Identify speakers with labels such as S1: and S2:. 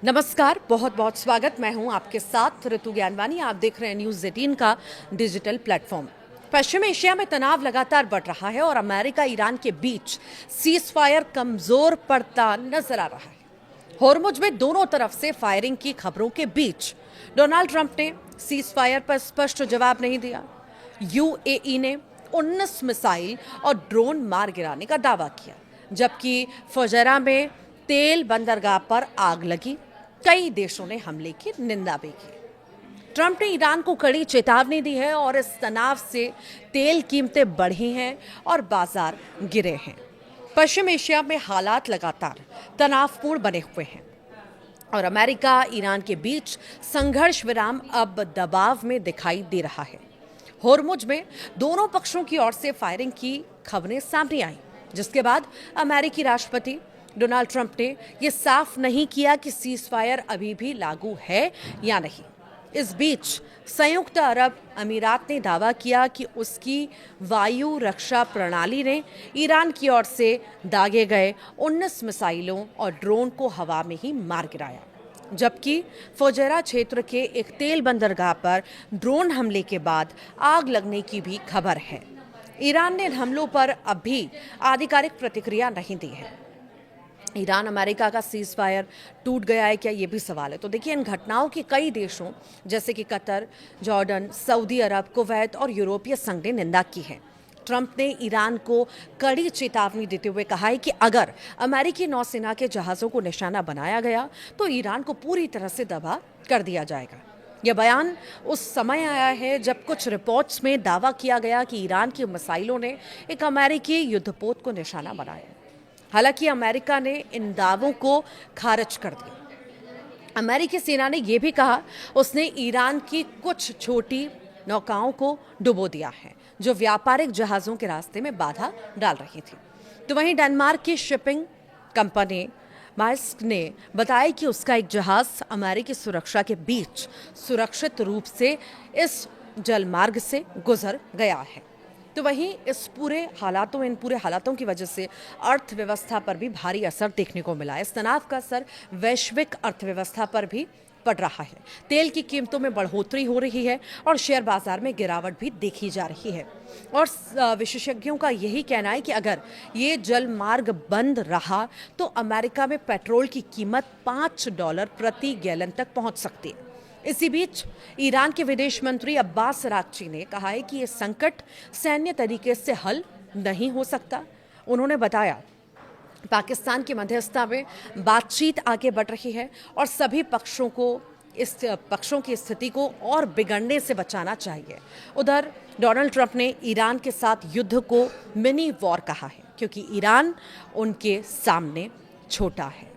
S1: नमस्कार, बहुत बहुत स्वागत। मैं हूं आपके साथ ऋतु ज्ञानवानी। आप देख रहे हैं न्यूज़ 18 का डिजिटल प्लेटफॉर्म। पश्चिम एशिया में तनाव लगातार बढ़ रहा है और अमेरिका ईरान के बीच सीज फायर कमजोर पड़ता नजर आ रहा है। होर्मुज में दोनों तरफ से फायरिंग की खबरों के बीच डोनाल्ड ट्रंप ने सीज फायर पर स्पष्ट जवाब नहीं दिया। यूएई ने 19 मिसाइल और ड्रोन मार गिराने का दावा किया, जबकि फुजैरा में तेल बंदरगाह पर आग लगी। कई देशों ने हमले की निंदा भी की। ट्रंप ने ईरान को कड़ी चेतावनी दी है और इस तनाव से तेल कीमतें बढ़ी हैं और बाजार गिरे हैं। पश्चिम एशिया में हालात लगातार तनावपूर्ण बने हुए हैं और अमेरिका ईरान के बीच संघर्ष विराम अब दबाव में दिखाई दे रहा है। होर्मुज में दोनों पक्षों की ओर से फायरिंग की खबरें सामने आई, जिसके बाद अमेरिकी राष्ट्रपति डोनाल्ड ट्रंप ने यह साफ नहीं किया कि सीज फायर अभी भी लागू है या नहीं। इस बीच संयुक्त अरब अमीरात ने दावा किया कि उसकी वायु रक्षा प्रणाली ने ईरान की ओर से दागे गए 19 मिसाइलों और ड्रोन को हवा में ही मार गिराया, जबकि फुजैरा क्षेत्र के एक तेल बंदरगाह पर ड्रोन हमले के बाद आग लगने की भी खबर है। ईरान ने इन हमलों पर अभी आधिकारिक प्रतिक्रिया नहीं दी है। ईरान अमेरिका का सीज फायर टूट गया है क्या, ये भी सवाल है। तो देखिए, इन घटनाओं की कई देशों जैसे कि कतर, जॉर्डन, सऊदी अरब, कुवैत और यूरोपीय संघ ने निंदा की है। ट्रंप ने ईरान को कड़ी चेतावनी देते हुए कहा है कि अगर अमेरिकी नौसेना के जहाज़ों को निशाना बनाया गया तो ईरान को पूरी तरह से तबाह कर दिया जाएगा। यह बयान उस समय आया है जब कुछ रिपोर्ट्स में दावा किया गया कि ईरान की मिसाइलों ने एक अमेरिकी युद्धपोत को निशाना बनाया। हालांकि अमेरिका ने इन दावों को खारिज कर दिया। अमेरिकी सेना ने यह भी कहा उसने ईरान की कुछ छोटी नौकाओं को डुबो दिया है जो व्यापारिक जहाज़ों के रास्ते में बाधा डाल रही थी। तो वहीं डेनमार्क की शिपिंग कंपनी मार्स्क ने बताया कि उसका एक जहाज़ अमेरिकी सुरक्षा के बीच सुरक्षित रूप से इस जलमार्ग से गुजर गया है। तो वहीं इन पूरे हालातों की वजह से अर्थव्यवस्था पर भी भारी असर देखने को मिला है। इस तनाव का असर वैश्विक अर्थव्यवस्था पर भी पड़ रहा है। तेल की कीमतों में बढ़ोतरी हो रही है और शेयर बाजार में गिरावट भी देखी जा रही है। और विशेषज्ञों का यही कहना है कि अगर ये जल मार्ग बंद रहा तो अमेरिका में पेट्रोल की कीमत $5 प्रति गैलन तक पहुंच सकती है। इसी बीच ईरान के विदेश मंत्री अब्बास अराक्ची ने कहा है कि यह संकट सैन्य तरीके से हल नहीं हो सकता। उन्होंने बताया पाकिस्तान की मध्यस्थता में बातचीत आगे बढ़ रही है और सभी पक्षों की स्थिति को और बिगड़ने से बचाना चाहिए। उधर डोनाल्ड ट्रंप ने ईरान के साथ युद्ध को मिनी वॉर कहा है, क्योंकि ईरान उनके सामने छोटा है।